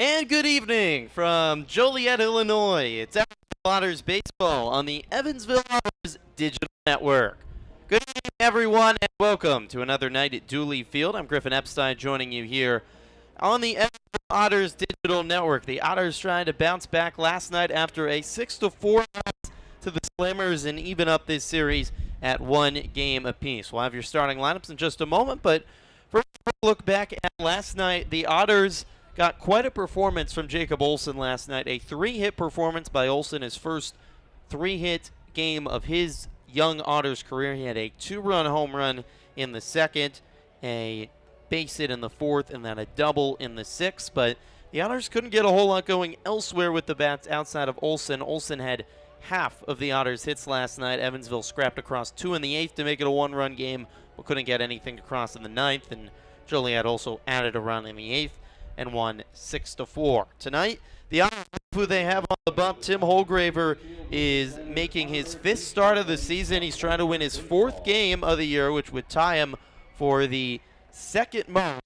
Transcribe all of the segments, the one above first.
And good evening from Joliet, Illinois. It's Evansville Otters baseball on the Evansville Otters digital network. Good evening, everyone, and welcome to another night at Duly Field. I'm Griffin Epstein joining you here on the Evansville Otters digital network. The Otters trying to bounce back last night after a 6-4 loss to the Slammers and even up this series at 1 game apiece. We'll have your starting lineups in just a moment, but first look back at last night. The Otters got quite a performance from Jacob Olson last night. A 3-hit performance by Olson, his first 3-hit game of his young Otters career. He had a 2-run home run in the second, a base hit in the fourth, and then a double in the sixth. But the Otters couldn't get a whole lot going elsewhere with the bats outside of Olson. Olson had half of the Otters' hits last night. Evansville scrapped across 2 in the 8th to make it a 1-run game, but couldn't get anything across in the 9th. And Joliet also added a run in the 8th and won 6-4. Tonight, the Otters, who they have on the bump, Tim Holgraver, is making his 5th start of the season. He's trying to win his 4th game of the year, which would tie him for the second most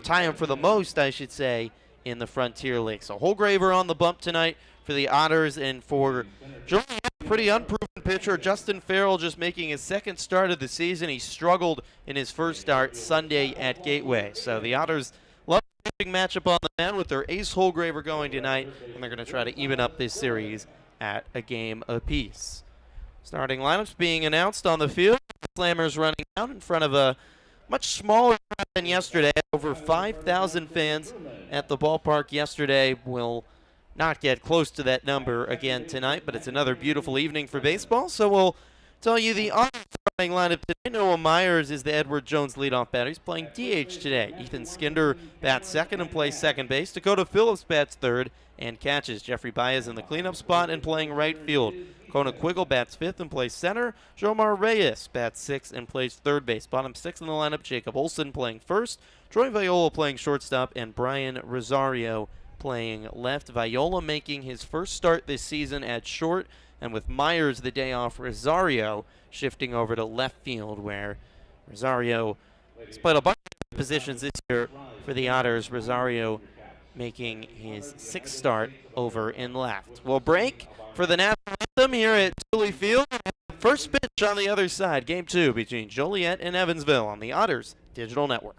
tie him for the most, I should say, in the Frontier League. So Holgraver on the bump tonight for the Otters, and for Joliet, pretty unproven pitcher Justin Farrell just making his 2nd start of the season. He struggled in his first start Sunday at Gateway. So the Otters love the pitching matchup on the mound with their ace Holgraver going tonight, and they're going to try to even up this series at a game apiece. Starting lineups being announced on the field. Slammers running out in front of a much smaller crowd than yesterday. Over 5,000 fans at the ballpark yesterday. Will not get close to that number again tonight, but it's another beautiful evening for baseball. So we'll tell you the Otters starting lineup today. Noah Myers is the Edward Jones leadoff batter. He's playing DH today. Ethan Skinder bats second and plays second base. Dakota Phillips bats third and catches. Jeffrey Baez in the cleanup spot and playing right field. Kona Quiggle bats fifth and plays center. Jomar Reyes bats sixth and plays third base. Bottom six in the lineup, Jacob Olson playing first, Troy Viola playing shortstop, and Brian Rosario playing left. Viola making his first start this season at short, and with Myers the day off, Rosario shifting over to left field, where Rosario has played a bunch of positions this year for the Otters. Rosario making his 6th start over in left. We'll break for the national anthem here at Duly Field. First pitch on the other side, Game 2 between Joliet and Evansville on the Otters Digital Network.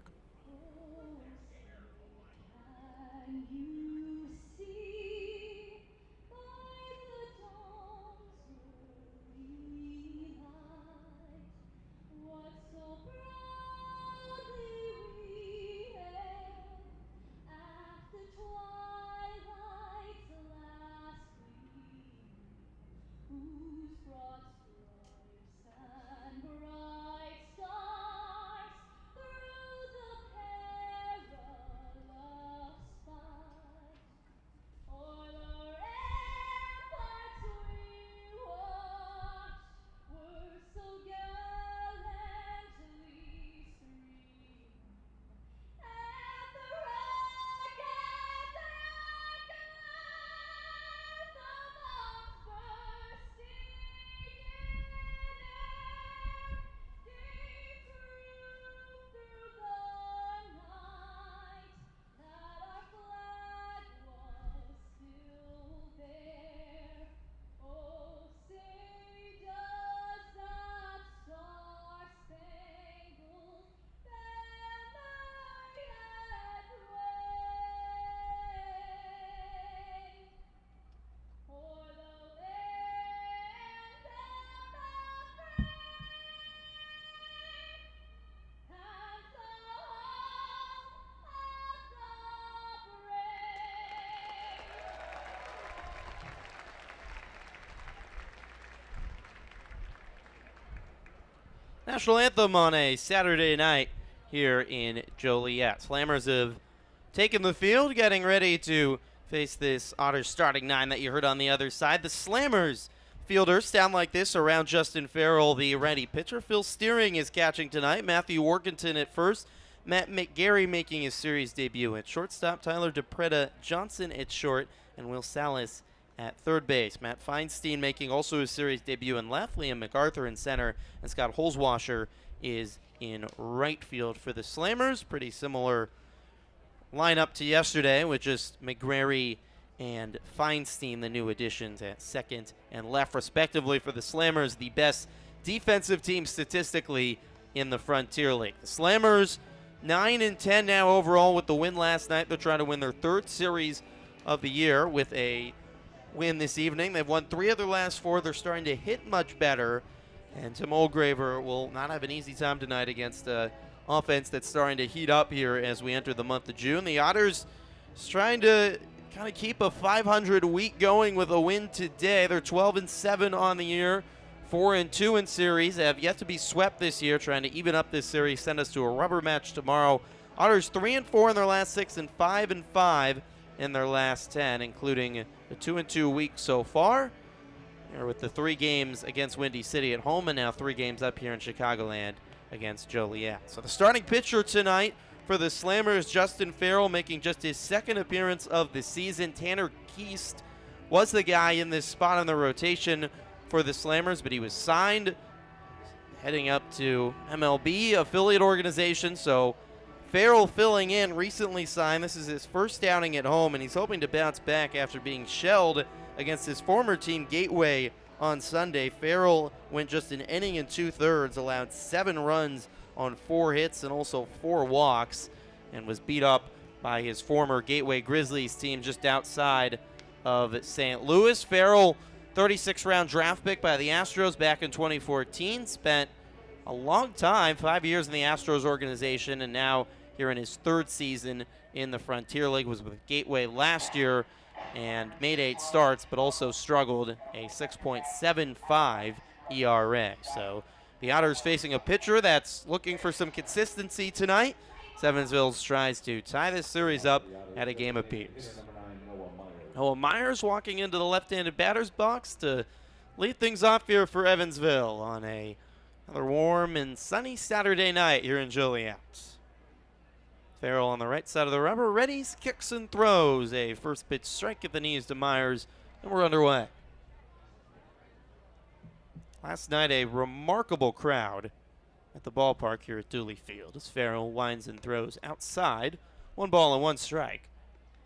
National anthem on a Saturday night here in Joliet. Slammers have taken the field, getting ready to face this Otters starting 9 that you heard on the other side. The Slammers fielders stand like this around Justin Farrell, the ready pitcher. Phil Steering is catching tonight. Matthew Workington at first. Matt McGarry making his series debut at shortstop. Tyler DePreta Johnson at short. And Will Salas at third base. Matt Feinstein making also his series debut in left. Liam MacArthur in center. And Scott Holzwasser is in right field for the Slammers. Pretty similar lineup to yesterday with just McGrary and Feinstein, the new additions at second and left, respectively, for the Slammers, the best defensive team statistically in the Frontier League. The Slammers 9-10 now overall with the win last night. They're trying to win their third series of the year with a win this evening. They've won 3 of their last 4. They're starting to hit much better, and Tim Olgraver will not have an easy time tonight against an offense that's starting to heat up here as we enter the month of June. The Otters is trying to kind of keep a 500 week going with a win today. They're 12-7 on the year, 4-2 in series. They have yet to be swept this year, trying to even up this series, send us to a rubber match tomorrow. Otters 3-4 in their last 6 and 5-5 in their last 10, including a 2-2 week so far. Here with the 3 games against Windy City at home and now 3 games up here in Chicagoland against Joliet. So the starting pitcher tonight for the Slammers, Justin Farrell, making just his 2nd appearance of the season. Tanner Keast was the guy in this spot on the rotation for the Slammers, but he was signed heading up to MLB affiliate organization. So Farrell filling in, recently signed. This is his first outing at home, and he's hoping to bounce back after being shelled against his former team, Gateway, on Sunday. Farrell went just an inning and 2/3, allowed 7 runs on 4 hits and also 4 walks, and was beat up by his former Gateway Grizzlies team just outside of St. Louis. Farrell, 36th-round draft pick by the Astros back in 2014, spent a long time, 5 years in the Astros organization, and now here in his 3rd season in the Frontier League. Was with Gateway last year and made 8 starts, but also struggled, a 6.75 ERA. So the Otters facing a pitcher that's looking for some consistency tonight. Evansville tries to tie this series up at a game apiece. Noah Myers walking into the left-handed batter's box to lead things off here for Evansville on another warm and sunny Saturday night here in Joliet. Farrell on the right side of the rubber, readies, kicks, and throws. A first pitch strike at the knees to Myers, and we're underway. Last night, a remarkable crowd at the ballpark here at Duly Field as Farrell winds and throws outside. 1 ball and 1 strike.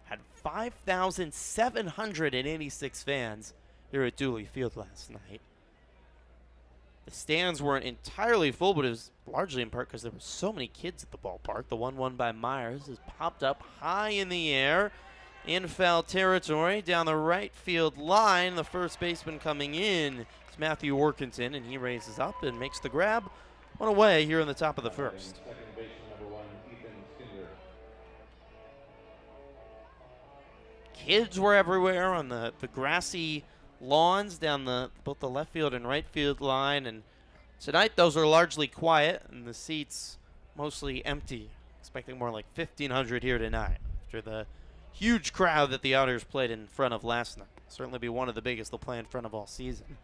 Had 5,786 fans here at Duly Field last night. The stands weren't entirely full, but it was largely in part because there were so many kids at the ballpark. The 1-1 by Myers is popped up high in the air in foul territory down the right field line. The first baseman coming in is Matthew Workington, and he raises up and makes the grab on away here in the top of the first. Kids were everywhere on the grassy lawns down both the left field and right field line, and tonight those are largely quiet and the seats mostly empty. Expecting more like 1,500 here tonight after the huge crowd that the Otters played in front of last night. Certainly be one of the biggest they'll play in front of all season.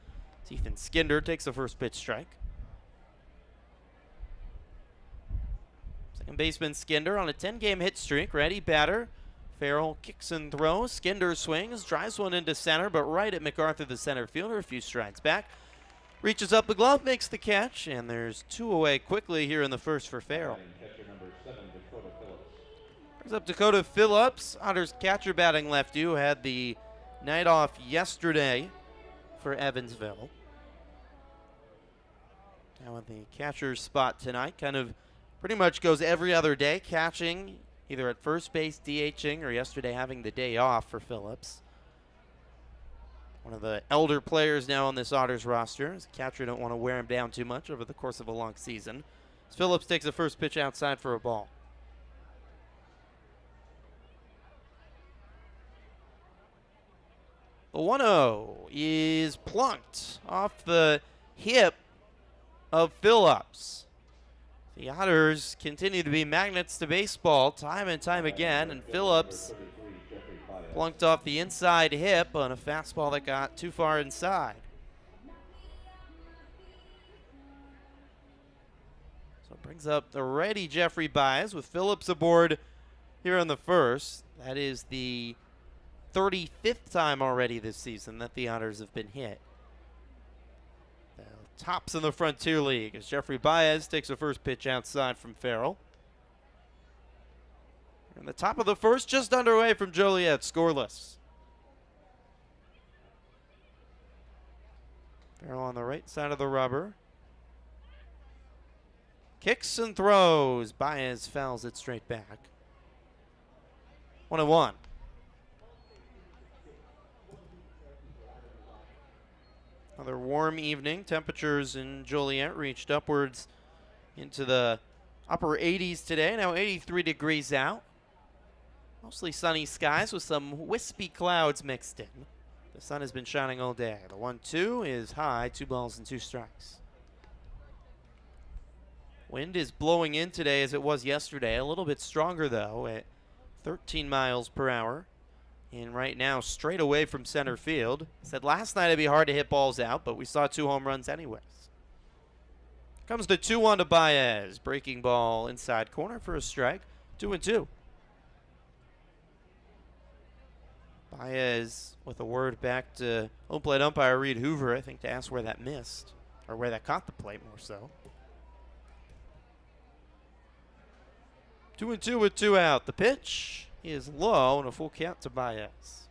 Ethan Skinder takes the first pitch strike. Second baseman Skinder on a 10-game hit streak, ready batter. Farrell kicks and throws. Skinder swings, drives one into center, but right at MacArthur, the center fielder, a few strides back. Reaches up the glove, makes the catch, and there's 2 away quickly here in the first for Farrell. Brings up Dakota Phillips, Otters catcher batting lefty, who had the night off yesterday for Evansville. Now in the catcher's spot tonight, kind of pretty much goes every other day, catching either at first base, DHing, or yesterday having the day off for Phillips. One of the elder players now on this Otters roster. As a catcher, don't want to wear him down too much over the course of a long season. As Phillips takes the first pitch outside for a ball. The 1-0 is plunked off the hip of Phillips. The Otters continue to be magnets to baseball time and time again, and Phillips plunked off the inside hip on a fastball that got too far inside. So it brings up the righty Jeffrey Baez with Phillips aboard here in the first. That is the 35th time already this season that the Otters have been hit. Tops in the Frontier League as Jeffrey Baez takes the first pitch outside from Farrell. In The top of the first just underway from Joliet, scoreless. Barrel on the right side of the rubber. Kicks and throws. Baez fouls it straight back. 1-1. Another warm evening. Temperatures in Joliet reached upwards into the upper 80s today. Now 83 degrees out. Mostly sunny skies with some wispy clouds mixed in. The sun has been shining all day. The 1-2 is high, 2 balls and 2 strikes. Wind is blowing in today as it was yesterday. A little bit stronger, though, at 13 miles per hour. And right now, straight away from center field. Said last night it'd be hard to hit balls out, but we saw 2 home runs anyways. Comes the 2-1 to Baez. Breaking ball inside corner for a strike. 2-2. Baez with a word back to home plate umpire Reed Hoover, I think, to ask where that missed. Or where that caught the plate, more so. 2-2 with 2 out. The pitch is low and a full count to Baez.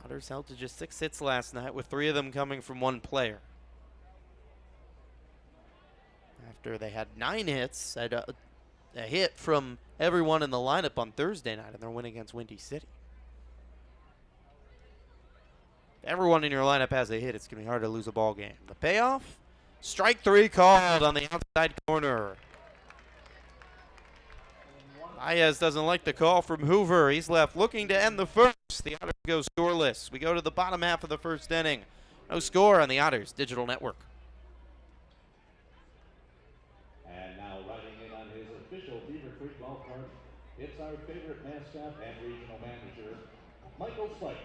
Otters held to just 6 hits last night, with 3 of them coming from 1 player. After they had 9 hits, had a hit from everyone in the lineup on Thursday night in their win against Windy City. If everyone in your lineup has a hit, it's going to be hard to lose a ball game. The payoff? Strike 3 called on the outside corner. Baez doesn't like the call from Hoover. He's left looking to end the first. The Otters go scoreless. We go to the bottom half of the first inning. No score on the Otters Digital Network. And now riding in on his official Beaver Creek golf cart, it's our favorite mascot and regional manager, Michael Spikes.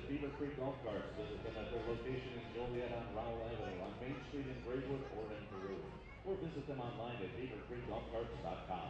Beaver Creek Golf Carts. Visit them at their location in Joliet on Rowell Avenue, on Main Street in Graywood or in Peru. Or visit them online at beavercreekgolfcarts.com.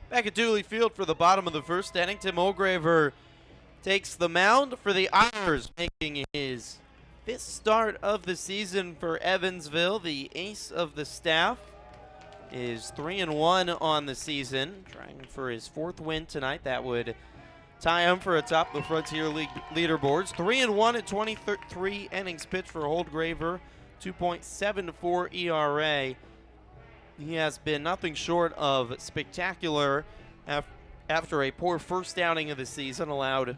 Back at Duly Field for the bottom of the first inning, Tim Holgraver takes the mound for the Otters, making his 5th start of the season for Evansville. The ace of the staff is 3-1 on the season, trying for his 4th win tonight. That would tie him for atop the Frontier League leaderboards. 3-1 at 23 innings pitched for Holgraver, 2.74 ERA. He has been nothing short of spectacular after a poor first outing of the season. Allowed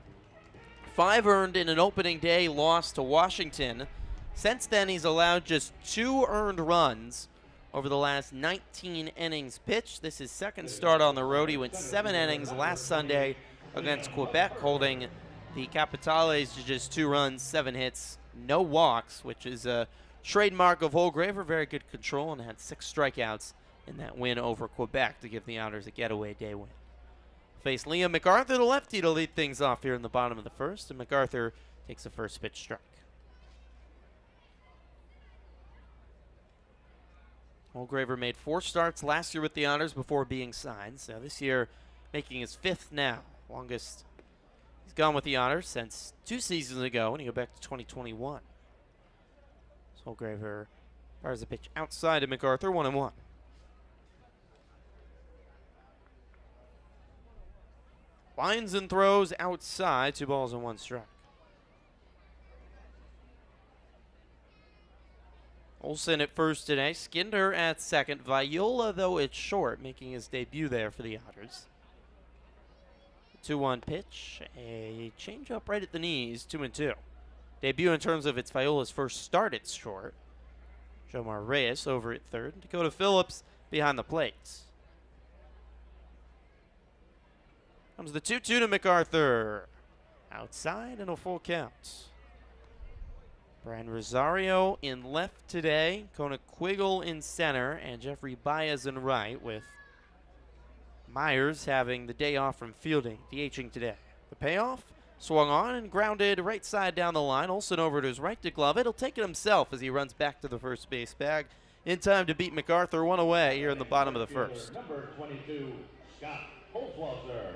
5 earned in an opening day loss to Washington. Since then, he's allowed just 2 earned runs over the last 19 innings pitched. This is his 2nd start on the road. He went 7 innings last Sunday against Quebec, holding the Capitales to just 2 runs, 7 hits, no walks, which is a trademark of Holgraver. Very good control, and had 6 strikeouts in that win over Quebec to give the Otters a getaway day win. Face Liam MacArthur, the lefty, to lead things off here in the bottom of the first, and MacArthur takes a first pitch strike. Holgraver made 4 starts last year with the Otters before being signed, so this year making his 5th now. Longest he's gone with the Otters since 2 seasons ago, when he go back to 2021. Holgraver fires a pitch outside to MacArthur, 1-1. Lines and throws outside, 2 balls and 1 strike. Olsen at first today, Skinder at second. Viola, though it's short, making his debut there for the Otters. 2-1 pitch, a changeup right at the knees, 2-2. Debut in terms of it's Viola's first start, it's short. Jomar Reyes over at third. Dakota Phillips behind the plate. Comes the 2-2 to MacArthur. Outside and a full count. Brian Rosario in left today, Kona Quiggle in center, and Jeffrey Baez in right, with Myers having the day off from fielding, DHing today. The payoff, swung on and grounded right side down the line. Olsen over to his right to glove it. He'll take it himself as he runs back to the first base bag in time to beat MacArthur one away here in the bottom of the first. Number 22, Scott Holzwasser.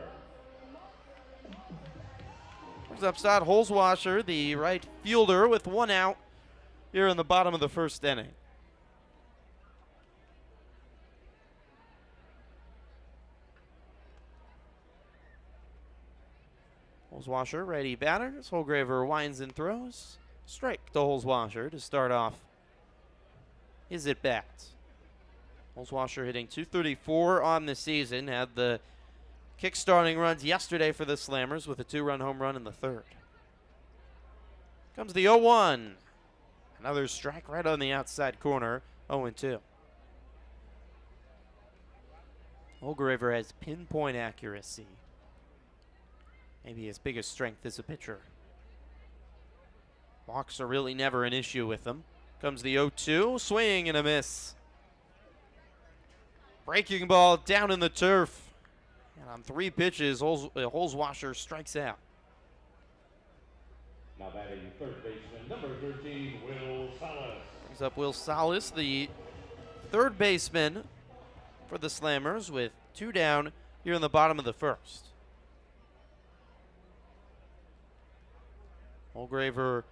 Comes up Scott Holzwasser, the right fielder, with one out here in the bottom of the first inning. Holzwasser, righty batter. Holgraver winds and throws. Strike to Holzwasser to start off his at bat. Holzwasser hitting .234 on the season. Had the kick-starting runs yesterday for the Slammers with a 2-run home run in the third. Comes the 0-1. Another strike right on the outside corner. 0-2. Holgraver has pinpoint accuracy. Maybe his biggest strength as a pitcher. Walks are really never an issue with him. Comes the 0-2, swing and a miss. Breaking ball down in the turf. And on 3 pitches, Holzwasser strikes out. Now batting third baseman, number 13, Will Salas. Brings up Will Salas, the third baseman for the Slammers, with 2 down here in the bottom of the first. Holgraver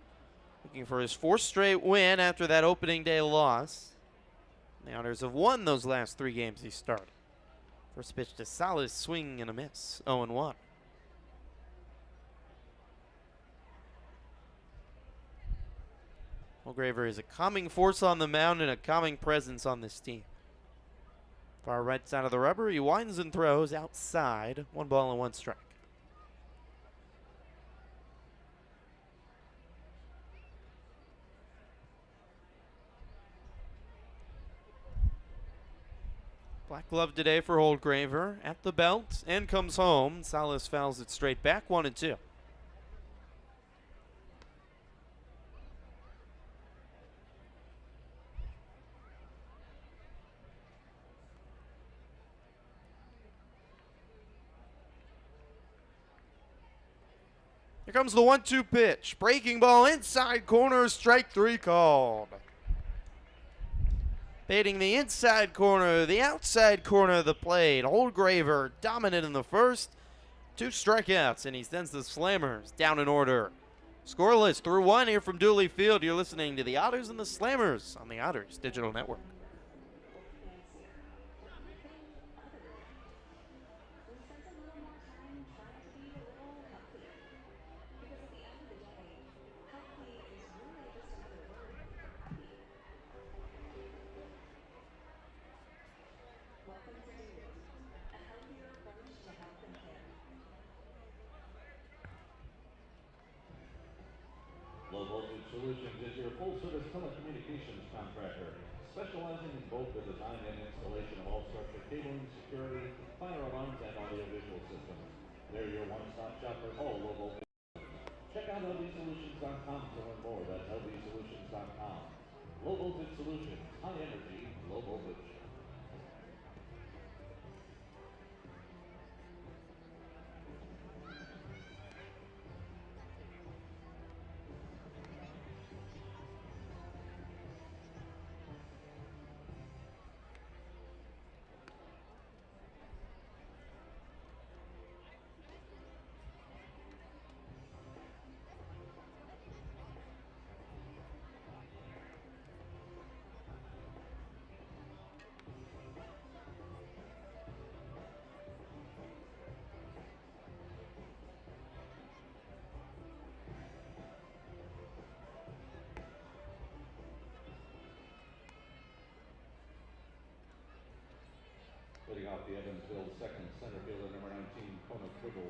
looking for his 4th straight win after that opening day loss. The Otters have won those last 3 games he started. First pitch to Salas, swing and a miss, 0-1. Holgraver is a calming force on the mound and a calming presence on this team. Far right side of the rubber, he winds and throws outside. 1 ball and 1 strike. Black glove today for Holgraver at the belt and comes home. Salas fouls it straight back, 1-2. Here comes the 1-2 pitch. Breaking ball inside corner, strike 3 called. Baiting the inside corner, the outside corner of the plate. Holgraver dominant in the first. 2 strikeouts, and he sends the Slammers down in order. Scoreless through 1 here from Duly Field. You're listening to the Otters and the Slammers on the Otters Digital Network. Low Voltage Solutions is your full-service telecommunications contractor, specializing in both the design and installation of all structured cabling, security, fire alarms, and audiovisual systems. They're your one-stop shop for all low voltage. Check out lvsolutions.com to learn more. That's lvsolutions.com. Low Voltage Solutions, high energy, low voltage. Leading off the Evansville second, center fielder number 19, Kona Quiggle.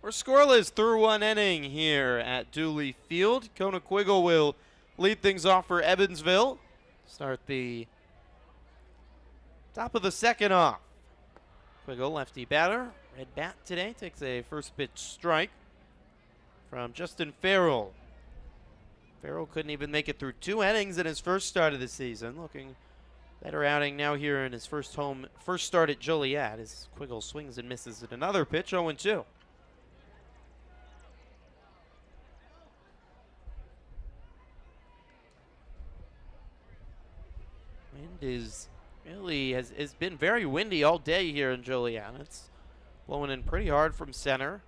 We're scoreless through 1 inning here at Duly Field. Kona Quiggle will lead things off for Evansville. Start the top of the second off. Quiggle, lefty batter. Red bat today takes a first pitch strike from Justin Farrell. Farrell couldn't even make it through 2 innings in his first start of the season. Looking better outing now here in his first start at Joliet as Quiggle swings and misses at another pitch, 0-2. Wind has been very windy all day here in Joliet. It's blowing in pretty hard from center.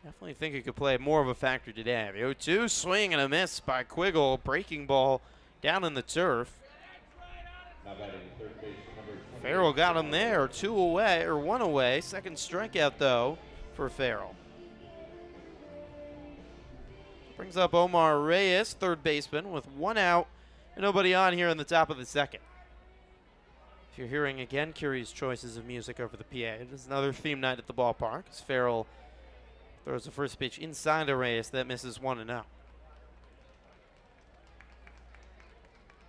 Definitely think it could play more of a factor today. The 0-2 swing and a miss by Quiggle. Breaking ball down in the turf. Farrell got him there. 1 away. Second strikeout, though, for Farrell. Brings up Omar Reyes, third baseman, with 1 out and nobody on here in the top of the second. If you're hearing, again, curious choices of music over the PA, it is another theme night at the ballpark as Farrell throws the first pitch inside to Reyes that misses 1-0.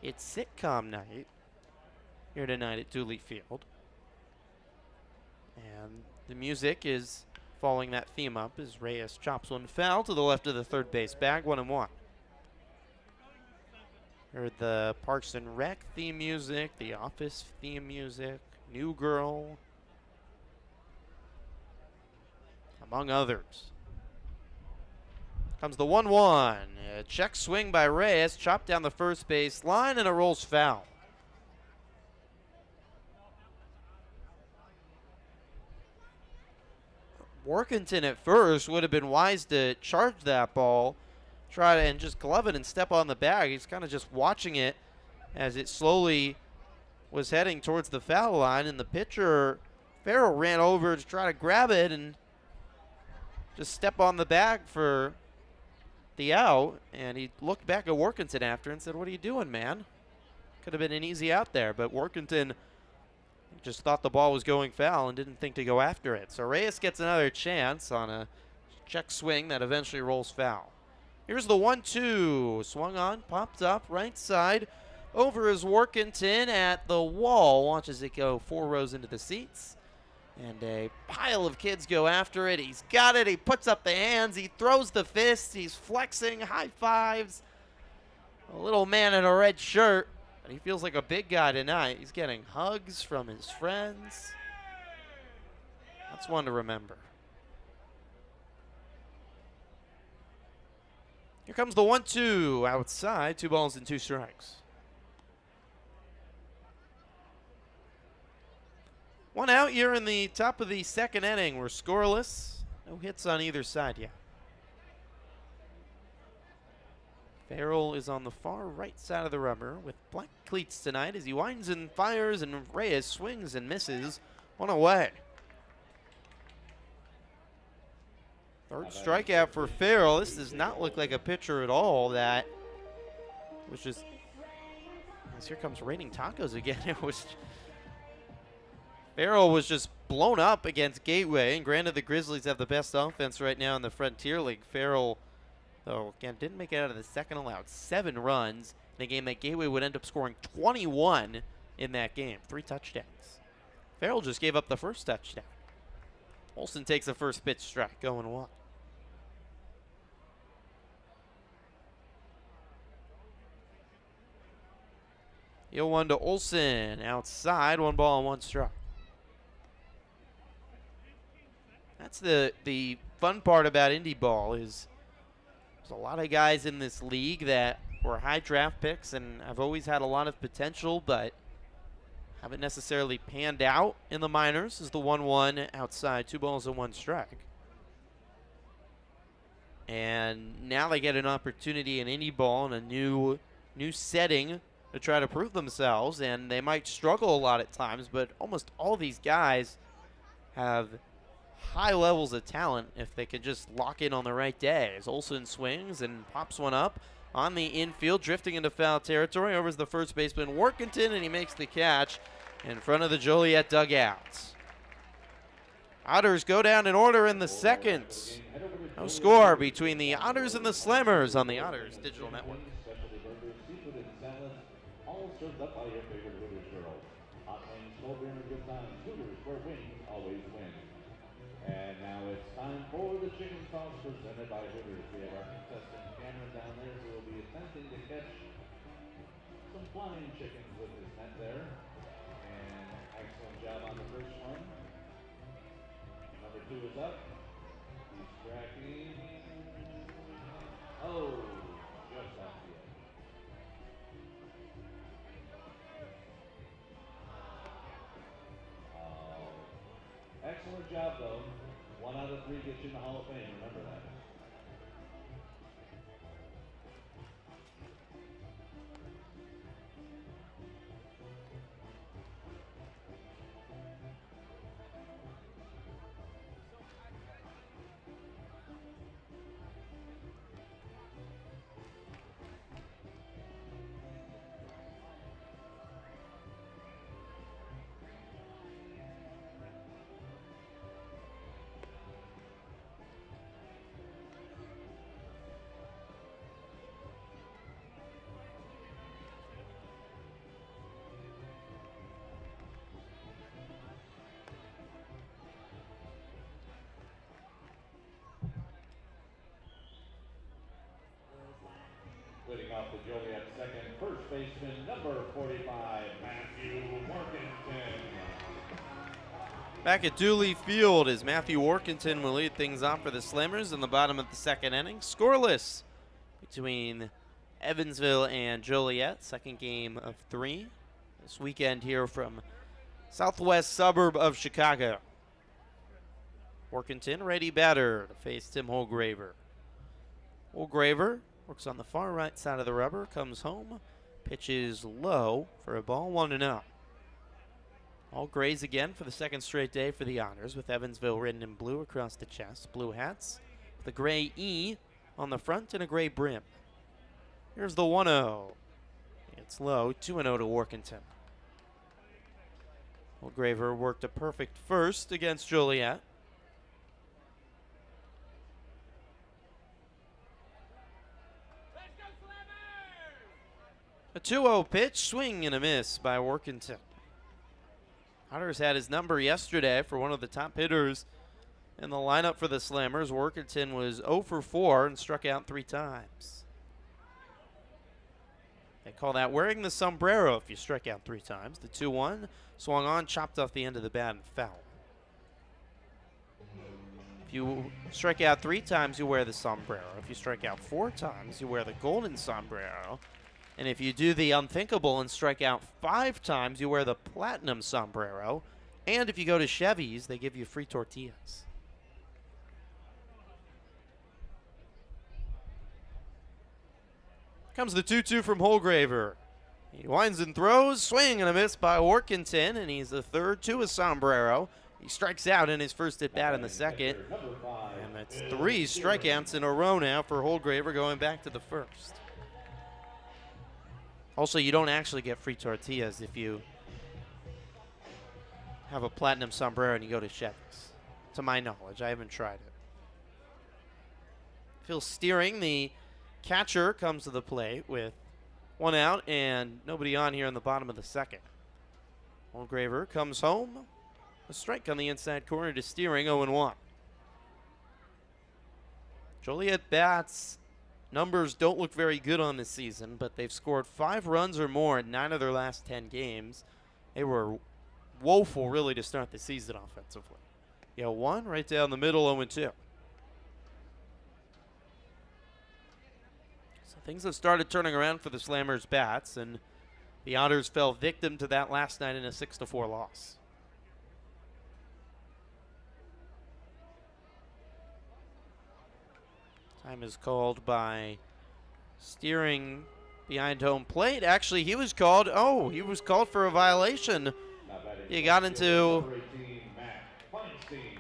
It's sitcom night here tonight at Duly Field. And the music is following that theme up as Reyes chops one foul to the left of the third base bag, 1-1. Heard the Parks and Rec theme music, the Office theme music, New Girl, among others. Comes the 1-1. A check swing by Reyes, chopped down the first base line, and it rolls foul. Workington at first would have been wise to charge that ball, try to and just glove it and step on the bag. He's kind of just watching it as it slowly was heading towards the foul line, and the pitcher, Farrell, ran over to try to grab it and just step on the bag for the out, and he looked back at Workington after and said, "What are you doing, man?" Could have been an easy out there, but Workington just thought the ball was going foul and didn't think to go after it. So Reyes gets another chance on a check swing that eventually rolls foul. Here's the 1-2. Swung on, popped up, right side. Over is Workington at the wall. Watches it go 4 rows into the seats. And a pile of kids go after it. He's got it. He puts up the hands. He throws the fists. He's flexing, high fives. A little man in a red shirt. But he feels like a big guy tonight. He's getting hugs from his friends. That's one to remember. Here comes the 1-2 outside. 2 balls and 2 strikes. 1 out here in the top of the second inning. We're scoreless. No hits on either side yet. Farrell is on the far right side of the rubber with black cleats tonight as he winds and fires, and Reyes swings and misses. 1 away. Third strikeout for Farrell. This does not look like a pitcher at all. That was just, as here comes Raining Tacos again. It was, Farrell was just blown up against Gateway, and granted the Grizzlies have the best offense right now in the Frontier League. Farrell, though, again, didn't make it out of the second, allowed 7 runs in a game that Gateway would end up scoring 21 in that game. 3 touchdowns. Farrell just gave up the first touchdown. Olsen takes a first pitch strike, 0-1. The 0-1 to Olsen, outside, 1 ball and 1 strike. That's the fun part about indie ball is there's a lot of guys in this league that were high draft picks and have always had a lot of potential, but haven't necessarily panned out in the minors. This is the 1-1 outside, 2 balls and 1 strike. And now they get an opportunity in indie ball in a new setting to try to prove themselves, and they might struggle a lot at times, but almost all these guys have high levels of talent if they can just lock in on the right day. As Olsen swings and pops one up on the infield, drifting into foul territory. Over is the first baseman, Workington, and he makes the catch in front of the Joliet dugouts. Otters go down in order in the second. No score between the Otters and the Slammers on the Otters Digital Network. Specialty burgers, seafood and salads, all served up by your favorite Hooters girl. Hot wings, cold beer, and good times. Hooters, where wings always win. And now it's time for the chicken toss presented by Hooters. We have our contestant Cameron down there who will be attempting to catch some flying chickens with his net there. And excellent job on the first one. Number 2 is up. He's tracking. Oh, just off the edge. Excellent job, though. 1 out of 3 gets you in the Hall of Fame. Remember that. Leading off the Joliet second, first baseman, number 45, Matthew Workington. Back at Duly Field as Matthew Workington will lead things off for the Slammers in the bottom of the second inning. Scoreless between Evansville and Joliet. Second game of 3 this weekend here from southwest suburb of Chicago. Workington, ready batter to face Tim Holgraver. Holgraver works on the far right side of the rubber, comes home, pitches low for a ball, 1-0. All grays again for the second straight day for the Otters, with Evansville written in blue across the chest. Blue hats, the gray E on the front and a gray brim. Here's the 1-0. It's low, 2-0 to Workington. Holgraver worked a perfect first against Joliet. A 2-0 pitch, swing and a miss by Workington. Otters had his number yesterday for one of the top hitters in the lineup for the Slammers. Workington was 0 for 4 and struck out 3 times. They call that wearing the sombrero if you strike out 3 times. The 2-1 swung on, chopped off the end of the bat and foul. If you strike out 3 times, you wear the sombrero. If you strike out 4 times, you wear the golden sombrero. And if you do the unthinkable and strike out 5 times, you wear the platinum sombrero. And if you go to Chevy's, they give you free tortillas. Comes the 2-2 from Holgraver. He winds and throws, swing and a miss by Workington, and he's the third to a sombrero. He strikes out in his first at bat in the second. And that's 3 strikeouts in a row now for Holgraver, going back to the first. Also, you don't actually get free tortillas if you have a platinum sombrero and you go to Chevy's. To my knowledge, I haven't tried it. Phil Steering, the catcher, comes to the plate with 1 out and nobody on here in the bottom of the second. Holgraver comes home. A strike on the inside corner to Steering, 0-1. Joliet bats. Numbers don't look very good on this season, but they've scored 5 runs or more in 9 of their last 10 games. They were woeful, really, to start the season offensively. 1 right down the middle, 0-2. So things have started turning around for the Slammers bats, and the Otters fell victim to that last night in a 6-4 loss. Time is called by Steering behind home plate. Actually, he was called. Oh, he was called for a violation. He got into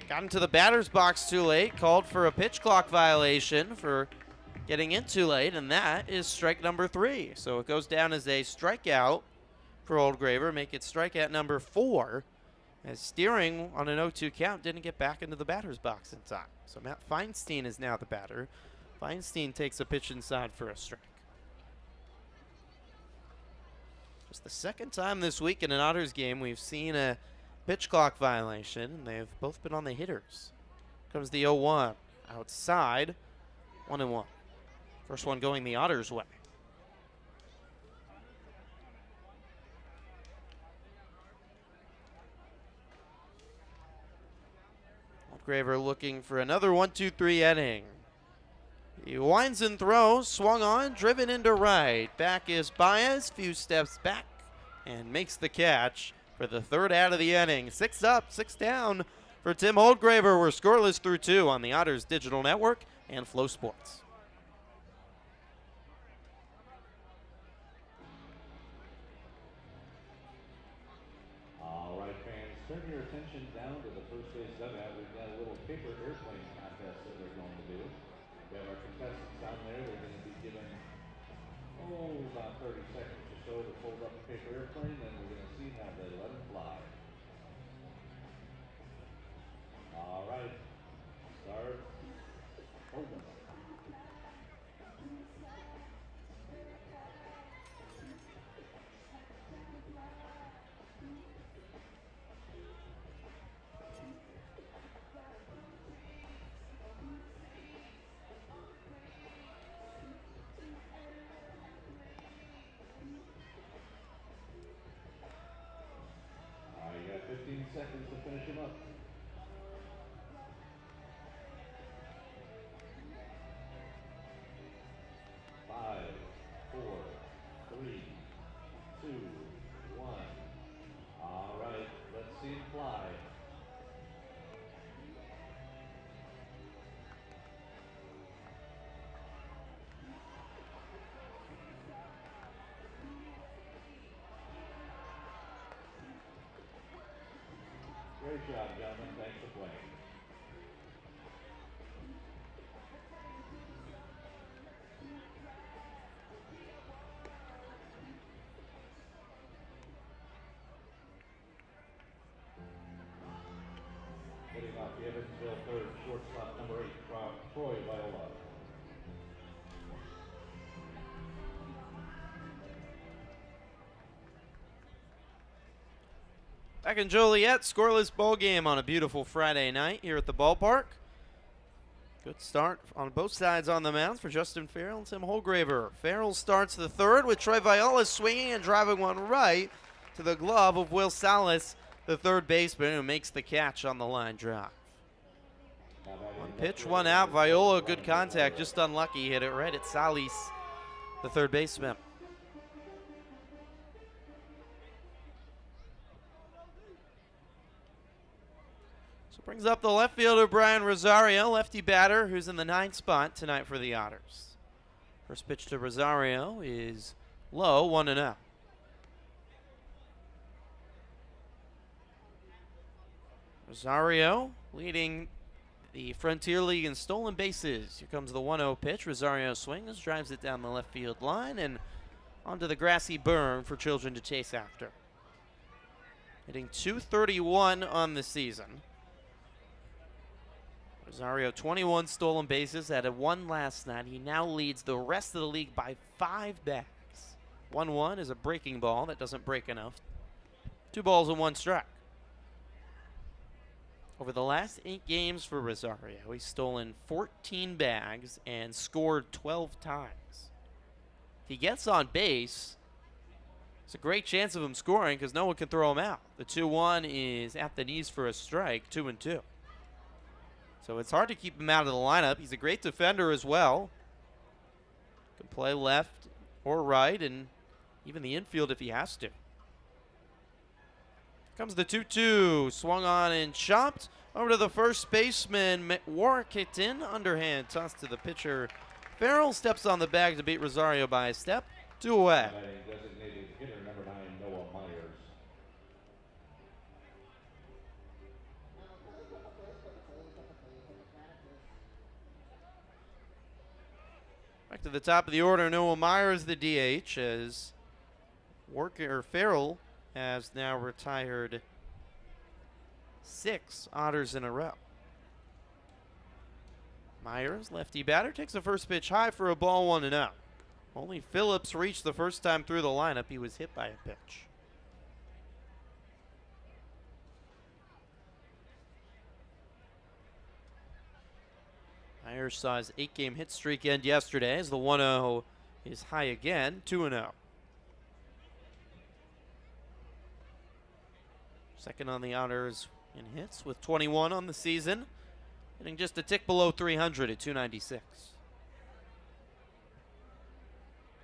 the batter's box too late. Called for a pitch clock violation for getting in too late, and that is strike number 3. So it goes down as a strikeout for Holgraver. Make it strikeout number 4 as steering on an 0-2 count didn't get back into the batter's box in time. So Matt Feinstein is now the batter. Feinstein takes a pitch inside for a strike. Just the second time this week in an Otters game we've seen a pitch clock violation, and they've both been on the hitters. Comes the 0-1 outside, 1-1. First one going the Otters' way. Graver looking for another 1-2-3 inning. He winds and throws, swung on, driven into right. Back is Baez, few steps back, and makes the catch for the third out of the inning. 6 up, 6 down for Tim Holdgraver. We're scoreless through 2 on the Otters Digital Network and Flow Sports. All right, fans, turn your attention down to the first base dugout. We've got a little paper airplane contest that we're going to do. We have our contestants down there. They're going to be given, about 30 seconds or so to fold up a paper airplane, and we're going to see how they let it fly. All right, start. Open. You got 15 seconds to finish him up. 5, 4, 3, 2, 1. All right, let's see him fly. Great job, gentlemen. Thanks for playing. Hitting off the Evansville third, shortstop number 8, Troy Viola. Back in Joliet, scoreless ball game on a beautiful Friday night here at the ballpark. Good start on both sides on the mound for Justin Farrell and Tim Holdgraver. Farrell starts the third with Troy Viola swinging and driving one right to the glove of Will Salas, the third baseman, who makes the catch on the line drive. One pitch, one out. Viola, good contact, just unlucky. Hit it right at Salas, the third baseman. Brings up the left fielder, Brian Rosario, lefty batter, who's in the 9th spot tonight for the Otters. First pitch to Rosario is low, 1-0. Rosario leading the Frontier League in stolen bases. Here comes the 1-0 pitch. Rosario swings, drives it down the left field line and onto the grassy berm for Children to chase after. Hitting .231 on the season. Rosario, 21 stolen bases, had a 1 last night. He now leads the rest of the league by 5 bags. 1-1 is a breaking ball that doesn't break enough. 2 balls and 1 strike. Over the last 8 games for Rosario, he's stolen 14 bags and scored 12 times. If he gets on base, it's a great chance of him scoring because no one can throw him out. The 2-1 is at the knees for a strike, 2-2. So it's hard to keep him out of the lineup. He's a great defender as well. Can play left or right and even the infield if he has to. Comes the 2-2. Swung on and chopped. Over to the first baseman, Warkitten. Underhand toss to the pitcher. Farrell steps on the bag to beat Rosario by a step. 2 away. Designated hitter number 9, Noah Myers. Back to the top of the order, Noah Myers, the DH, as Farrell has now retired 6 Otters in a row. Myers, lefty batter, takes the first pitch high for a ball, 1-0. Only Phillips reached the first time through the lineup. He was hit by a pitch. Myers saw his 8-game hit streak end yesterday as the 1-0 is high again, 2-0. Second on the Otters in hits with 21 on the season, hitting just a tick below 300 at 296.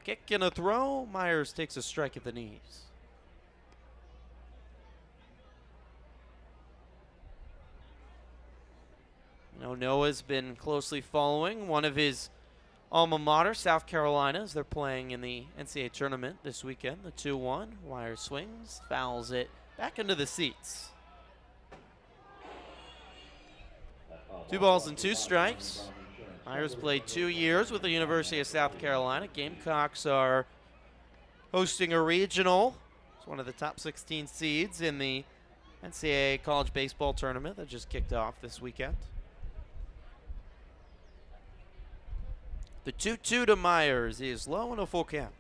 Kick and a throw. Myers takes a strike at the knees. Noah's been closely following one of his alma mater, South Carolina, as they're playing in the NCAA tournament this weekend. The 2-1. Myers swings, fouls it back into the seats. 2 balls and 2 strikes. Myers played 2 years with the University of South Carolina. Gamecocks are hosting a regional. It's one of the top 16 seeds in the NCAA college baseball tournament that just kicked off this weekend. The 2-2 to Myers is low and a full count.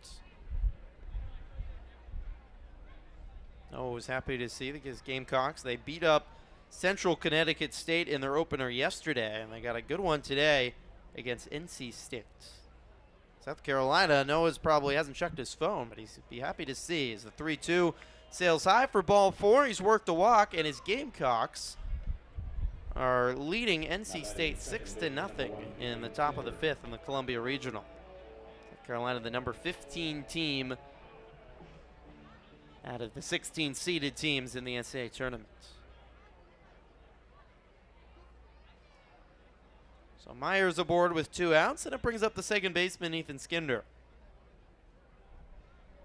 Noah was happy to see that his Gamecocks, they beat up Central Connecticut State in their opener yesterday, and they got a good one today against NC State. South Carolina, Noah's probably hasn't checked his phone, but he's be happy to see as the 3-2 sails high for ball 4. He's worked the walk, and his Gamecocks are leading NC State 6-0 in the top of the 5th in the Columbia Regional. South Carolina, the number 15 team out of the 16 seeded teams in the NCAA tournament. So Myers aboard with 2 outs, and it brings up the second baseman, Ethan Skinder.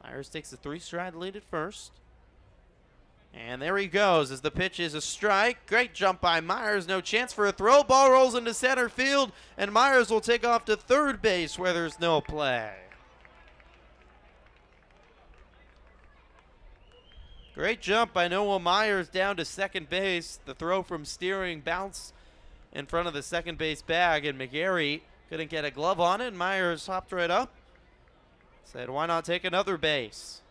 Myers takes a 3-stride lead at first. And there he goes as the pitch is a strike. Great jump by Myers. No chance for a throw. Ball rolls into center field, and Myers will take off to third base where there's no play. Great jump by Noah Myers down to second base. The throw from Steering bounce in front of the second base bag, and McGarry couldn't get a glove on it. Myers hopped right up. Said, why not take another base?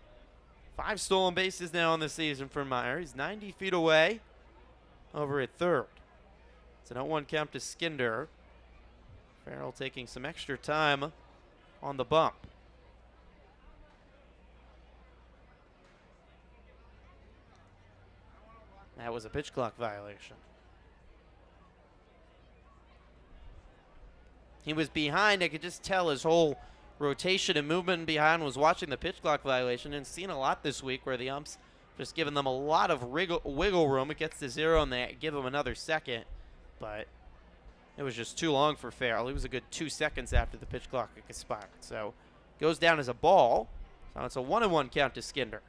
5 stolen bases now in the season for Myers. He's 90 feet away over at third. It's an 0-1 count to Skinder. Farrell taking some extra time on the bump. That was a pitch clock violation. He was behind. I could just tell his whole rotation and movement behind was watching the pitch clock violation, and seen a lot this week where the umps just giving them a lot of wiggle room. It gets to 0 and they give him another second, but it was just too long for Farrell. He was a good 2 seconds after the pitch clock expired. So goes down as a ball. So it's a 1-1 count to Skinder.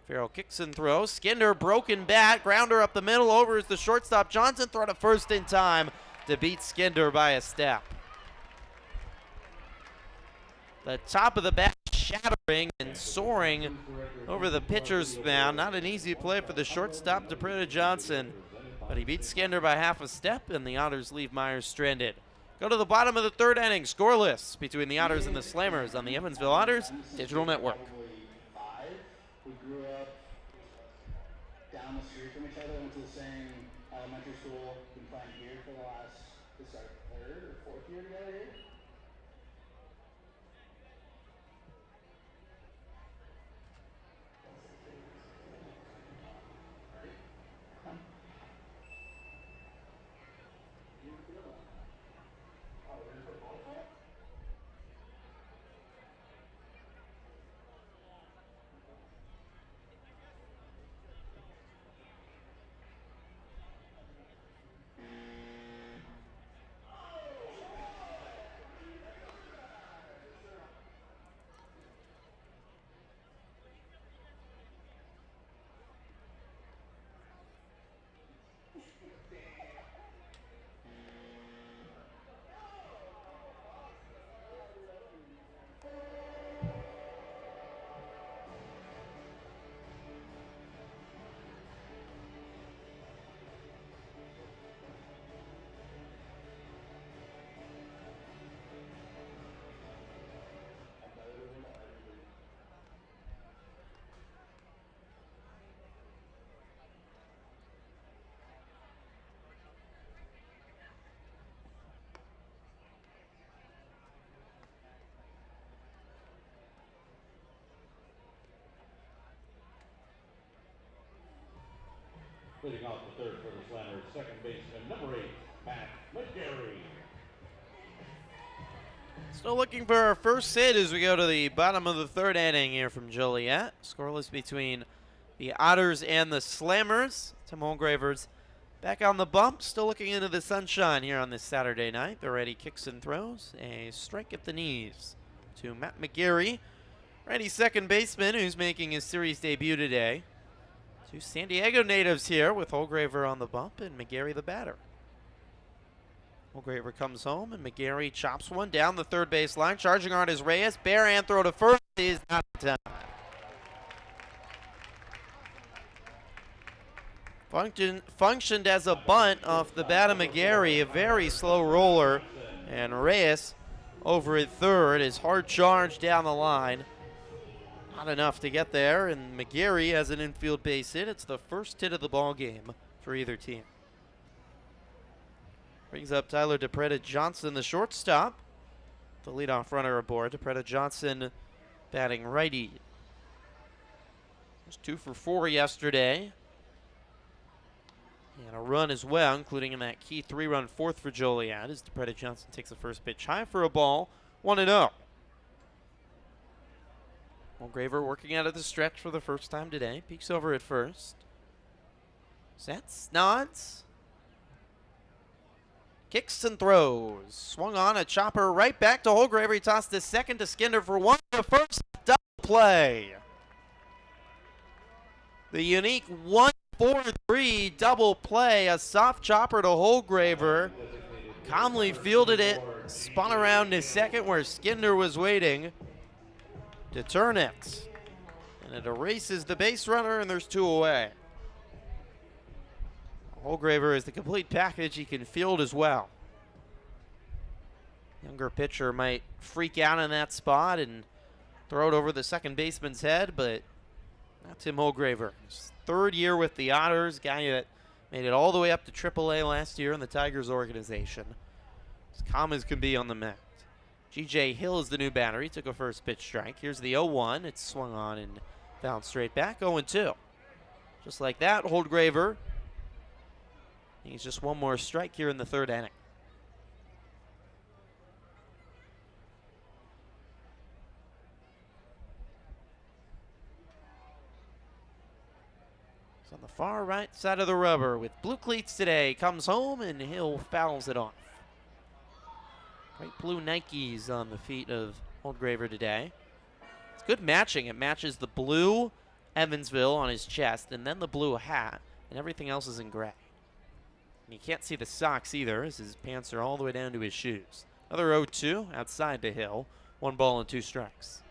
Farrell kicks and throws. Skinder, broken bat, grounder up the middle. Over is the shortstop. Johnson throw to first in time to beat Skinder by a step. The top of the bat shattering and soaring over the pitcher's mound. Not an easy play for the shortstop, DePreta Johnson, but he beats Skinder by half a step, and the Otters leave Myers stranded. Go to the bottom of the 3rd inning, scoreless between the Otters and the Slammers on the Evansville Otters Digital Network. We grew up down the street from each other, went to the same elementary school, been playing here for the last, this is our 3rd or 4th year together here. Leading off the third for the Slammers, second baseman, number 8, Matt McGarry. Still looking for our first hit as we go to the bottom of the third inning here from Joliet. Scoreless between the Otters and the Slammers. Tim Holgraver's back on the bump, still looking into the sunshine here on this Saturday night. The righty kicks and throws. A strike at the knees to Matt McGarry. Righty second baseman who's making his series debut today. Two San Diego natives here with Holgraver on the bump and McGarry the batter. Holgraver comes home and McGarry chops one down the third base line. Charging hard is Reyes. Bare hand throw to first. He's not in time. Functioned as a bunt off the bat of McGarry. A very slow roller. And Reyes over at third. His hard charge down the line. Not enough to get there, and McGarry has an infield base hit. It's the first hit of the ball game for either team. Brings up Tyler DePretta Johnson, the shortstop. The leadoff runner aboard. DePretta Johnson batting righty. Was 2 for 4 yesterday. And a run as well, including in that key 3-run fourth for Joliet, as DePretta Johnson takes the first pitch high for a ball, 1-0. Holgraver working out of the stretch for the first time today. Peeks over at first. Sets, nods. Kicks and throws. Swung on a chopper right back to Holgraver. He tossed to second to Skinner for one. The first double play. The unique 1-4-3 double play. A soft chopper to Holgraver. Calmly fielded it. Spun around to second where Skinner was waiting to turn it. And it erases the base runner, and there's 2 away. Holgraver is the complete package. He can field as well. Younger pitcher might freak out in that spot and throw it over the second baseman's head, but not Tim Holgraver. His third year with the Otters, guy that made it all the way up to AAA last year in the Tigers organization. As calm as can be on the mound. G.J. Hill is the new batter. He took a first pitch strike. Here's the 0-1. It's swung on and bounced straight back. 0-2. Just like that, Holgraver. He's just one more strike here in the third inning. He's on the far right side of the rubber with blue cleats today. Comes home and Hill fouls it off. Bright blue Nikes on the feet of Holgraver today. It's good matching. It matches the blue Evansville on his chest and then the blue hat, and everything else is in gray. And you can't see the socks either, as his pants are all the way down to his shoes. Another 0-2 outside to Hill. 1 ball and 2 strikes.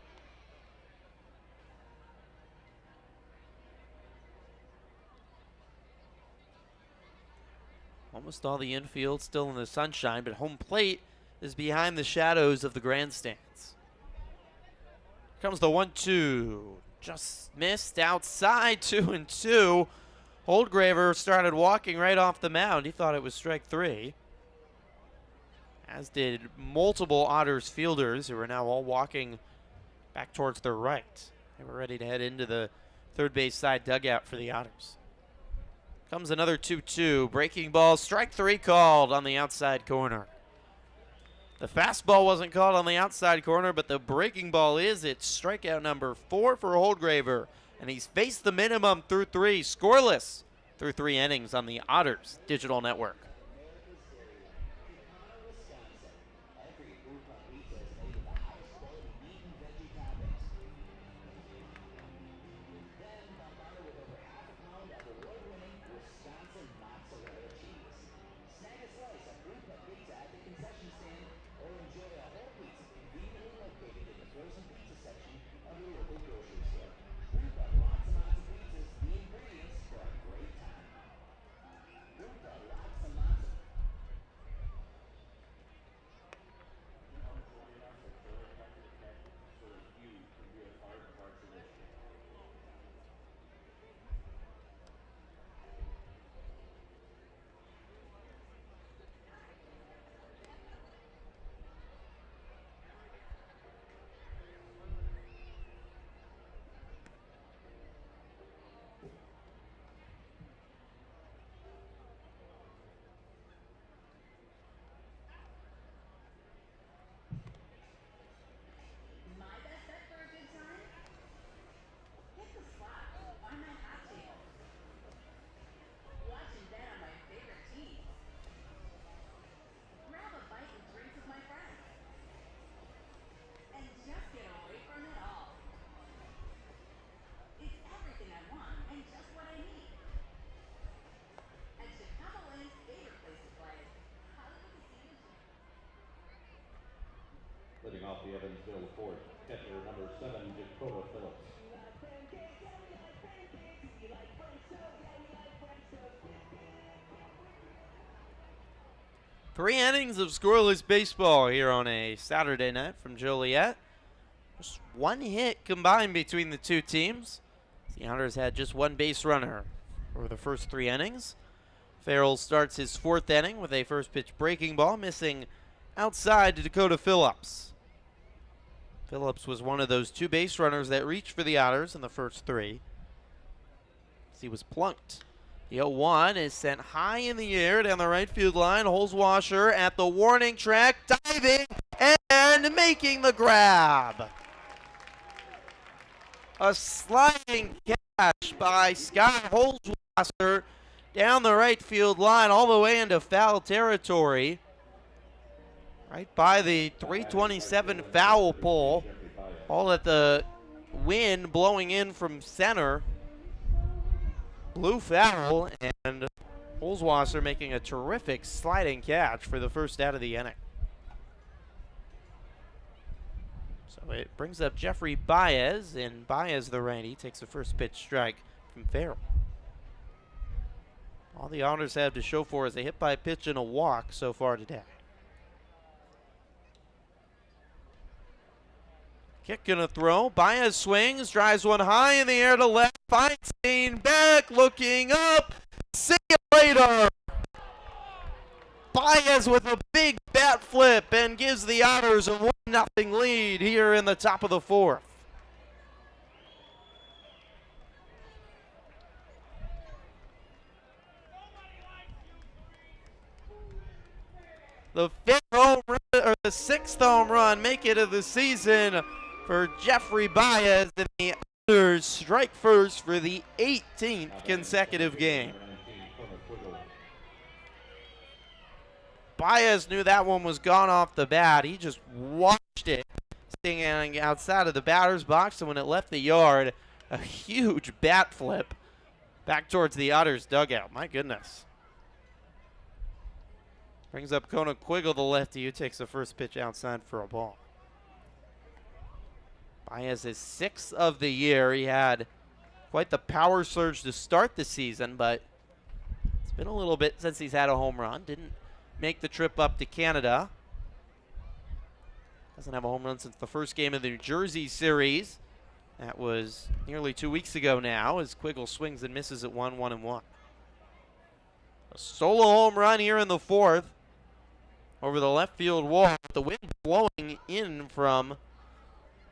Almost all the infield still in the sunshine, but home plate is behind the shadows of the grandstands. Here comes the 1-2. Just missed outside. 2-2. Holgraver started walking right off the mound. He thought it was strike 3. As did multiple Otters fielders who are now all walking back towards their right. They were ready to head into the third base side dugout for the Otters. Comes another 2-2. Breaking ball. Strike 3 called on the outside corner. The fastball wasn't called on the outside corner, but the breaking ball is. It's strikeout number 4 for Holgraver. And he's faced the minimum through 3, scoreless through 3 innings on the Otters Digital Network. Evansville Ford. Catcher number 7, Dakota Phillips. Three innings of scoreless baseball here on a Saturday night from Joliet. Just one hit combined between the two teams. The Otters had just one base runner for the first three innings. Farrell starts his fourth inning with a first pitch breaking ball, missing outside to Dakota Phillips. Phillips was one of those two base runners that reached for the Otters in the first three. He was plunked. The 0-1 is sent high in the air down the right field line. Holzwasser at the warning track, diving and making the grab. A sliding catch by Scott Holzwasser down the right field line all the way into foul territory. Right by the 327 foul pole. All at the wind blowing in from center. Blue foul, and Holzwasser making a terrific sliding catch for the first out of the inning. So it brings up Jeffrey Baez, and Baez, the righty, takes the first pitch strike from Farrell. All the Otters have to show for is a hit by pitch and a walk so far today. Kick and a throw. Baez swings, drives one high in the air to left. Feinstein back, looking up. See you later. Baez with a big bat flip and gives the Otters a 1-0 lead here in the top of the fourth. The fifth home run, or the sixth home run, make it of the season for Jeffrey Baez, and the Otters strike first for the 18th consecutive game. Baez knew that one was gone off the bat. He just watched it stinging outside of the batter's box, and when it left the yard, a huge bat flip back towards the Otters dugout. My goodness. Brings up Kona Quiggle, the lefty, who takes the first pitch outside for a ball. Baez is sixth of the year. He had quite the power surge to start the season, but it's been a little bit since he's had a home run. Didn't make the trip up to Canada. Doesn't have a home run since the first game of the New Jersey series. That was nearly 2 weeks ago now, as Quiggle swings and misses at 1-1-1. A solo home run here in the fourth over the left field wall. The wind blowing in from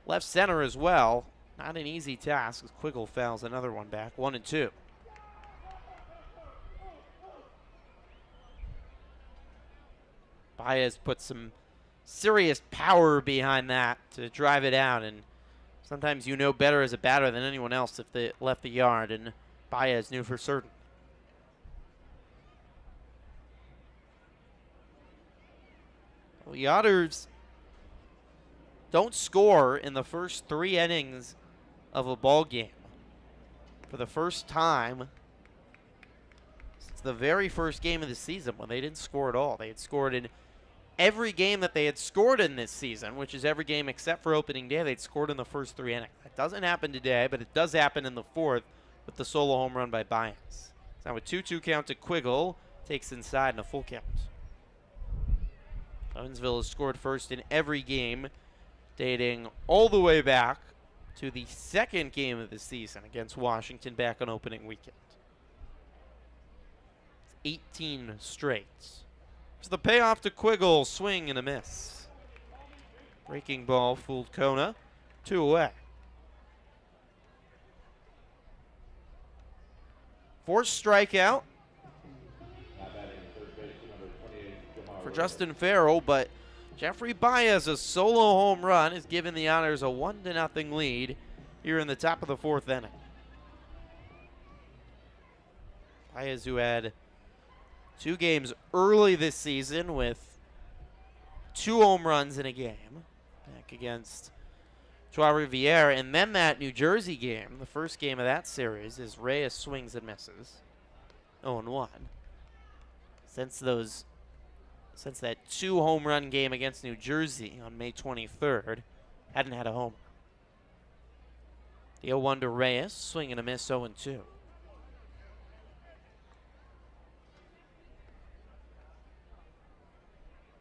left center as well. Not an easy task as Quiggle fouls another one back. 1-2. Baez put some serious power behind that to drive it out, and sometimes you know better as a batter than anyone else if they left the yard, and Baez knew for certain. Well, the Otters don't score in the first 3 innings of a ball game. For the first time since the very first game of the season when they didn't score at all. They had scored in every game that they had scored in this season, which is every game except for opening day. They'd scored in the first 3 innings. That doesn't happen today, but it does happen in the fourth with the solo home run by Baez. Now a 2-2 count to Quiggle, takes inside and a full count. Evansville has scored first in every game, dating all the way back to the second game of the season against Washington back on opening weekend. It's 18 straights. So the payoff to Quiggle, swing and a miss. Breaking ball fooled Kona, 2 away. Forced strikeout for Justin Farrell, but Jeffrey Baez, a solo home run, has given the Otters a 1-0 lead here in the top of the fourth inning. Baez, who had 2 games early this season with 2 home runs in a game, back against Trois-Rivières, and then that New Jersey game, the first game of that series, is Reyes swings and misses, 0-1. Since that 2 home run game against New Jersey on May 23rd, Hadn't had a home. The 0-1 to Reyes, swing and a miss, 0-2.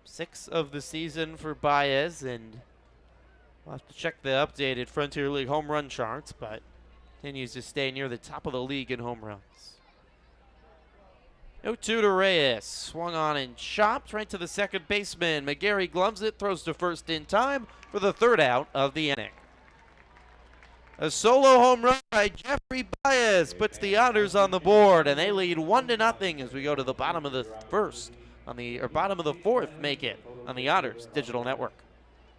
Sixth of the season for Baez, and we'll have to check the updated Frontier League home run charts, but continues to stay near the top of the league in home runs. 0-2 to Reyes, swung on and chopped right to the second baseman. McGarry gloves it, throws to first in time for the third out of the inning. A solo home run by Jeffrey Baez puts the Otters on the board, and they lead 1-0 as we go to the bottom of the first. Bottom of the fourth, make it on the Otters Digital Network.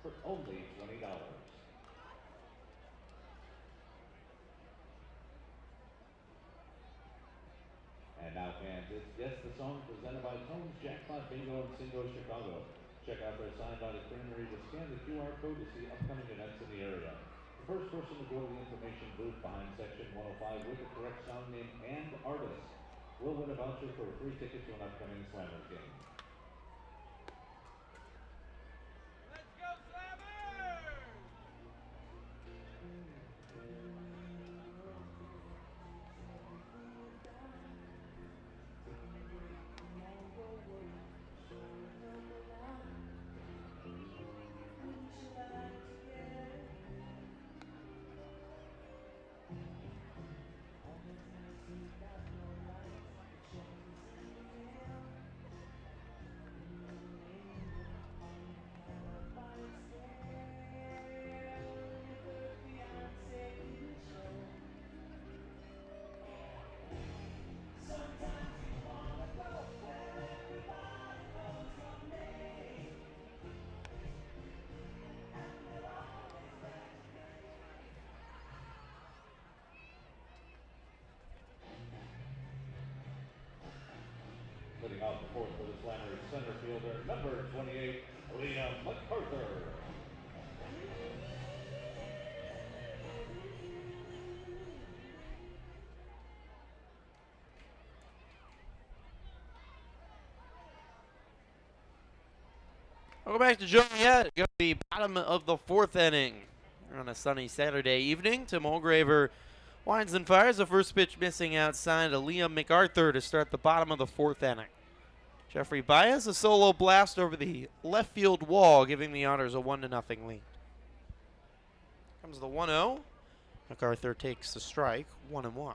For only $20. And now Kansas, Guess the Song presented by Tone's Jackpot Bingo and Singo Chicago. Check out their sign by the creamery to scan the QR code to see upcoming events in the area. The first person to go to the information booth behind section 105 with the correct song name and artist will win a voucher for a free ticket to an upcoming Slammers game. Let's go, Slammers! Leading off the fourth for the Slammers, center fielder, number 28, Liam MacArthur. Welcome back to Joliet. Go to the bottom of the fourth inning. On a sunny Saturday evening, Tim Holgraver winds and fires. The first pitch missing outside to Liam MacArthur to start the bottom of the fourth inning. Jeffrey Baez, a solo blast over the left field wall, giving the Otters a 1-0 lead. Comes the 1-0. MacArthur takes the strike, 1-1.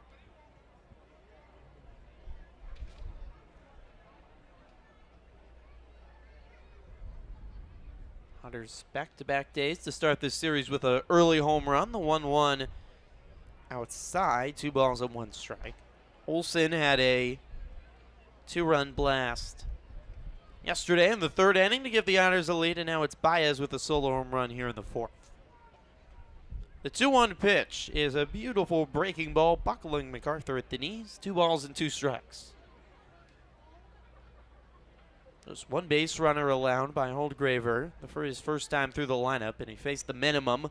Otters back-to-back days to start this series with an early home run, the 1-1 outside, 2 balls and 1 strike. Olsen had a 2-run blast yesterday in the third inning to give the Otters a lead, and now it's Baez with a solo home run here in the fourth. The 2-1 pitch is a beautiful breaking ball, buckling MacArthur at the knees. 2 balls and 2 strikes. There's 1 base runner allowed by Holgraver for his first time through the lineup, and he faced the minimum.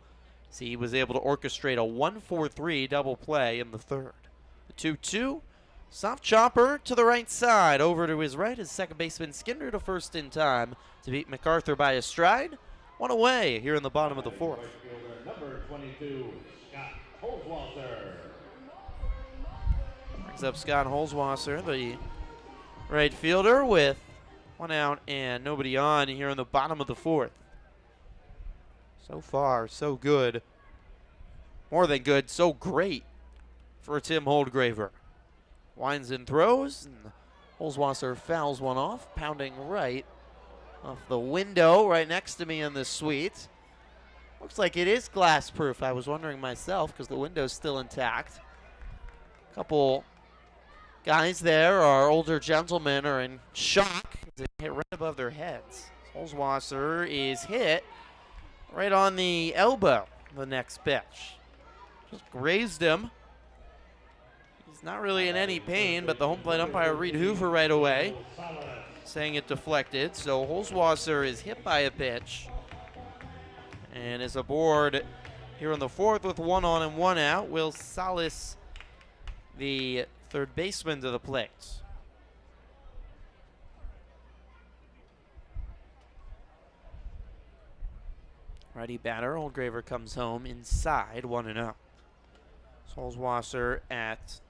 So he was able to orchestrate a 1-4-3 double play in the third. The 2-2, soft chopper to the right side. Over to his right is second baseman Skinner to first in time to beat MacArthur by a stride. 1 away here in the bottom of the fourth. Right fielder, number 22, Scott Holzwasser. Brings up Scott Holzwasser, the right fielder, with 1 out and nobody on here in the bottom of the fourth. So far, so good. More than good, so great for Tim Holgraver. Winds and throws, and Holzwasser fouls one off, pounding right off the window right next to me in the suite. Looks like it is glass proof. I was wondering myself because the window's still intact. Couple guys there, our older gentlemen, are in shock. They hit right above their heads. Holzwasser is hit right on the elbow, the next pitch. Just grazed him. He's not really in any pain, but the home plate umpire Reed Hoover right away, saying it deflected. So Holzwasser is hit by a pitch and is aboard here in the fourth with 1 on and 1 out. Will Salas, the third baseman, to the plate. Righty batter, Oldgraver comes home inside, 1-0. Holzwasser at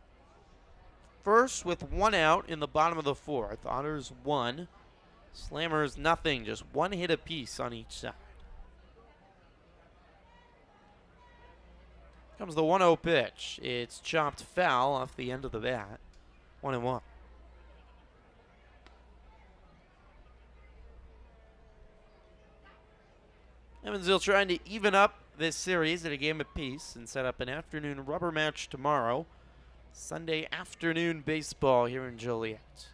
first with 1 out in the bottom of the 4th. Otters 1, Slammers nothing, just 1 hit apiece on each side. Comes the 1-0 pitch. It's chopped foul off the end of the bat. 1-1. Evansville trying to even up this series at a game apiece and set up an afternoon rubber match tomorrow. Sunday afternoon baseball here in Joliet.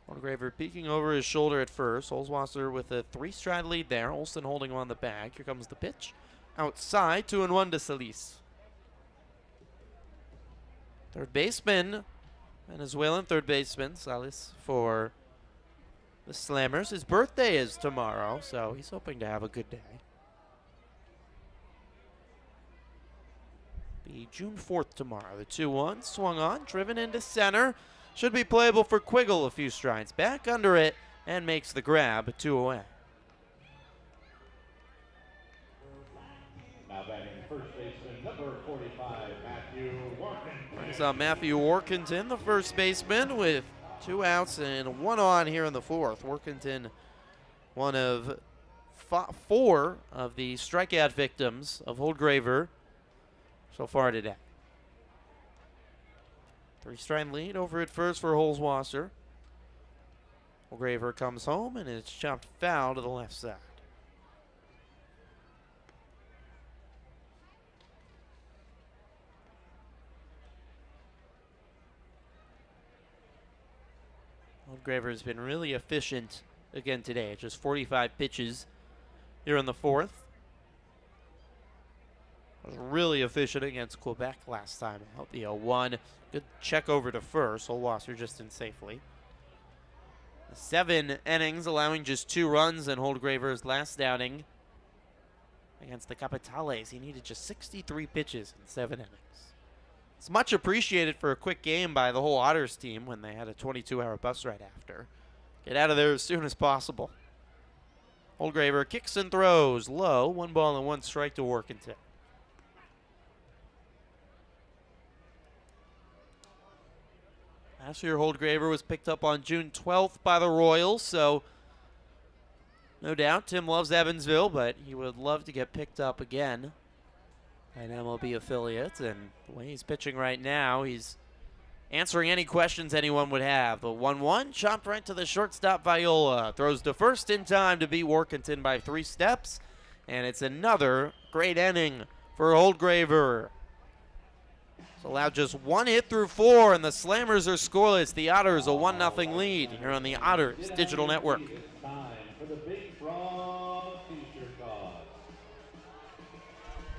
Oldgraver peeking over his shoulder at first. Holzwasser with a 3-stride lead there. Olsen holding him on the bag. Here comes the pitch. Outside, 2-1 to Solis. Third baseman, Venezuelan third baseman, Solis for the Slammers. His birthday is tomorrow, so he's hoping to have a good day. Be June 4th tomorrow. The 2-1 swung on, driven into center. Should be playable for Quiggle a few strides back under it and makes the grab, 2 away. Now batting first baseman, number 45, Matthew Workington. Brings up Matthew Workington, the first baseman, with 2 outs and 1 on here in the 4th. Workington, one of 4 of the strikeout victims of Oldgraver so far today. 3-stride lead over at first for Holzwasser. Oldgraver comes home and it's chopped foul to the left side. Oldgraver has been really efficient again today. Just 45 pitches here in the 4th. Was really efficient against Quebec last time out. The 0-1. Good check over to first. Holzwasser just in safely. 7 innings, allowing just 2 runs in Oldgraver's last outing against the Capitales. He needed just 63 pitches in 7 innings. It's much appreciated for a quick game by the whole Otters team when they had a 22-hour bus ride after. Get out of there as soon as possible. Oldgraver kicks and throws low. 1 ball and 1 strike to Workington. Last year, Oldgraver was picked up on June 12th by the Royals, so no doubt Tim loves Evansville, but he would love to get picked up again by an MLB affiliate. And the way he's pitching right now, he's answering any questions anyone would have. The 1-1 chopped right to the shortstop Viola. Throws to first in time to beat Workington by 3 steps. And it's another great inning for Oldgraver. It's allowed just 1 hit through 4, and the Slammers are scoreless. The Otters a 1-0 lead here on the Otters Digital Network. It's time for the Big Frog T-shirt cause.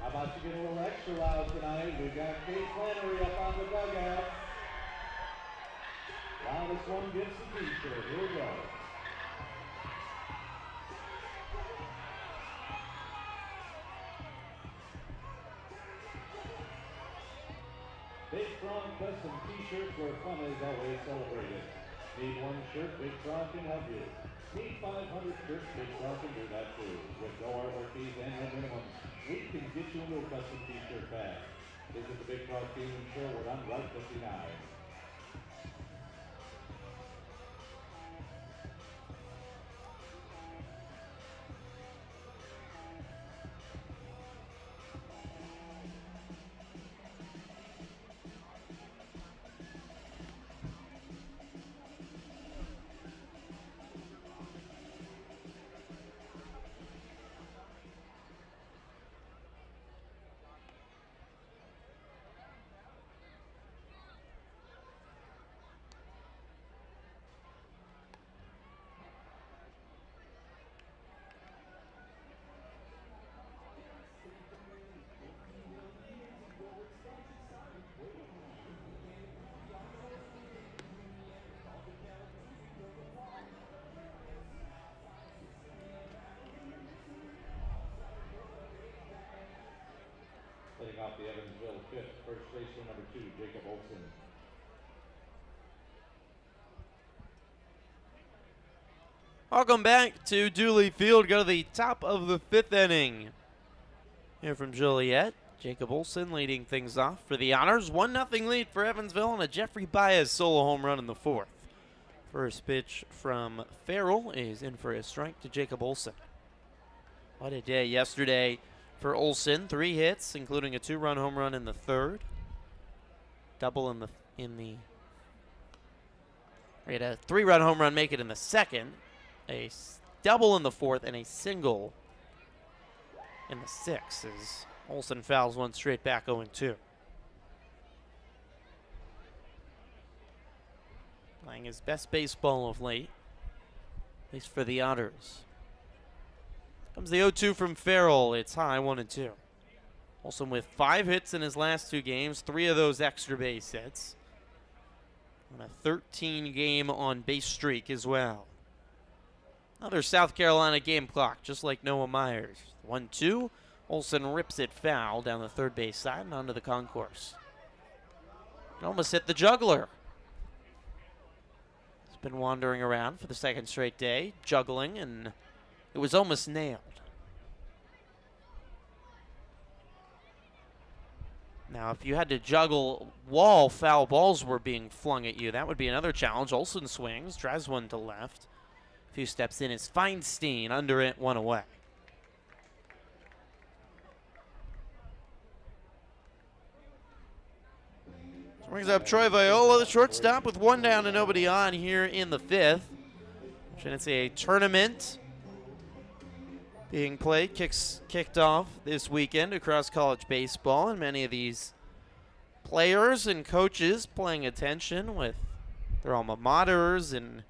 How about you get a little extra loud tonight? We've got Kate Flannery up on the dugout. Loudest one gets the T-shirt. Here we go. Big Frog custom T-shirts where fun is always celebrated. Need 1 shirt? Big Frog can help you. Need 500 shirts? Big Frog can do that too. With no artwork fees and no minimums, we can get you into a custom T-shirt bag. Visit the Big Frog team in Sherwood on Route 59. Leading off the Evansville 5th, first baseman number 2, Jacob Olsen. Welcome back to Duly Field. Go to the top of the 5th inning. Here from Joliet, Jacob Olson leading things off for the Otters. 1-0 lead for Evansville and a Jeffrey Baez solo home run in the 4th. First pitch from Farrell is in for a strike to Jacob Olson. What a day yesterday for Olson. 3 hits, including a 2-run home run in the 3rd. Double in the we had a 3-run home run make it in the 2nd, a double in the 4th, and a single in the 6th as Olson fouls one straight back 0-2. Playing his best baseball of late, at least for the Otters. Comes the 0-2 from Farrell. It's high, 1-2. Olson with 5 hits in his last 2 games, 3 of those extra base hits. On a 13-game on-base streak as well. Another South Carolina game clock, just like Noah Myers. 1-2. Olson rips it foul down the third base side and onto the concourse. It almost hit the juggler. He's been wandering around for the 2nd straight day, juggling, and it was almost nailed. Now, if you had to juggle while foul balls were being flung at you, that would be another challenge. Olson swings, drives one to left. A few steps in is Feinstein, under it, 1 away. Brings up Troy Viola, the shortstop, with 1 down and nobody on here in the 5th. Shouldn't say a tournament being played, kicked off this weekend across college baseball, and many of these players and coaches paying attention with their alma maters and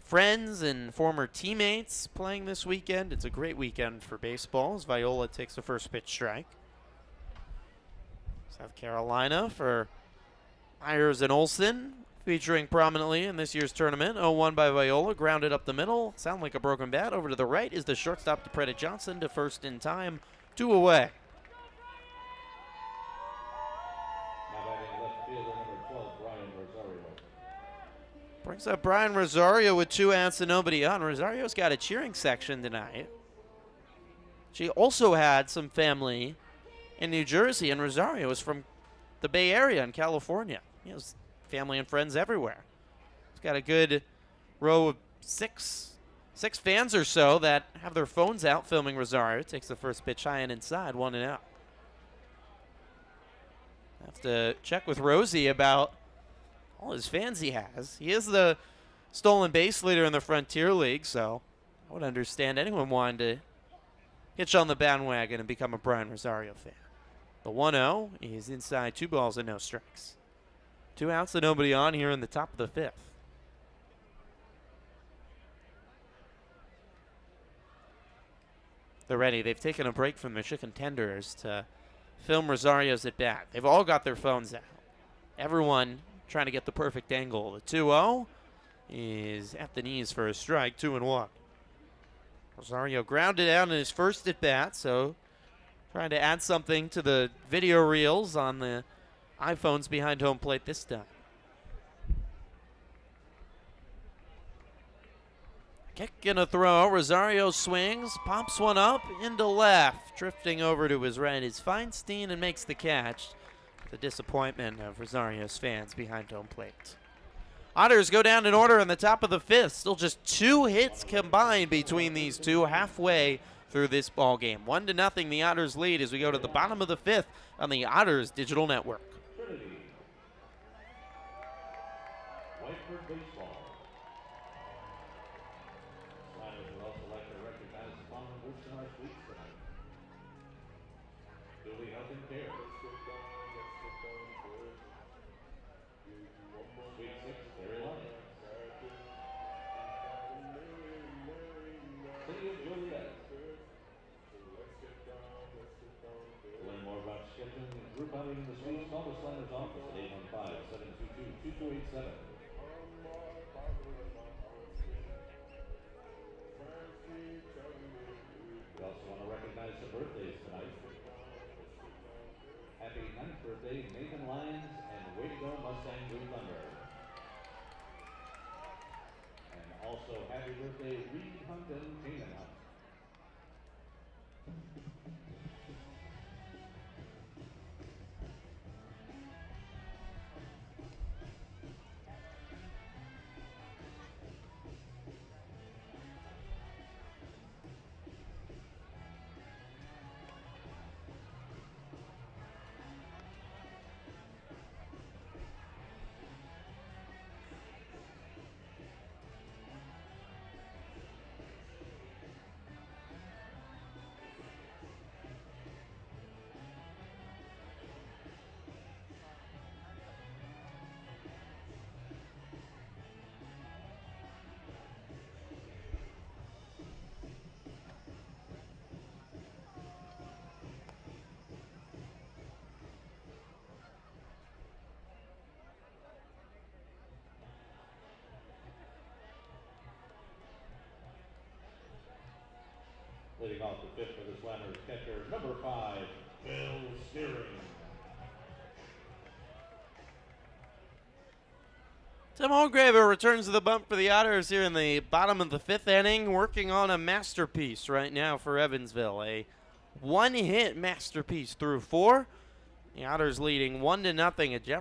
friends and former teammates playing this weekend. It's a great weekend for baseball as Viola takes the first pitch strike. South Carolina for Myers and Olson, featuring prominently in this year's tournament. 0-1 by Viola, grounded up the middle. Sound like a broken bat. Over to the right is the shortstop, DePretta Johnson, to first in time. 2 away. Now batting left fielder number 12, Brian Rosario. Brings up Brian Rosario with 2 outs and nobody on. Rosario's got a cheering section tonight. She also had some family in New Jersey, and Rosario is from the Bay Area in California. He has family and friends everywhere. He's got a good row of six fans or so that have their phones out filming Rosario. Takes the first pitch high and inside, 1 out. Have to check with Rosie about all his fans he has. He is the stolen base leader in the Frontier League, so I would understand anyone wanting to hitch on the bandwagon and become a Brian Rosario fan. The 1-0 is inside, 2 balls and no strikes. 2 outs and nobody on here in the top of the 5th. They're ready. They've taken a break from their chicken tenders to film Rosario's at bat. They've all got their phones out. Everyone trying to get the perfect angle. The 2-0 is at the knees for a strike, 2-1. Rosario grounded out in his first at bat, so trying to add something to the video reels on the iPhones behind home plate this time. Kick and a throw. Rosario swings, pops one up into left. Drifting over to his right is Feinstein and makes the catch. The disappointment of Rosario's fans behind home plate. Otters go down in order in the top of the 5th. Still just 2 hits combined between these two halfway through this ball game. 1-0 the Otters lead as we go to the bottom of the 5th on the Otters Digital Network. Trinity. Whiteford Baseball. Slammers would also like to recognize the following groups in our suites tonight. Duly Health and Care. Suite 6, Very Light. City of Joliet. To learn more about scheduling and group outing in the suites, call the Slammers office at 815-722-2287. We also want to recognize the birthdays tonight. Happy 9th birthday, Nathan Lyons, and way to go, Mustang Blue Thunder. And Also, happy birthday, Reed Hunt and Canaan Hunt. Leading off the fifth for the Slammers, catcher number 5, Bill Steering. Tim Holgraver returns to the bump for the Otters here in the bottom of the 5th inning, working on a masterpiece right now for Evansville. A one-hit masterpiece through 4. The Otters leading 1-0 at Jefferson.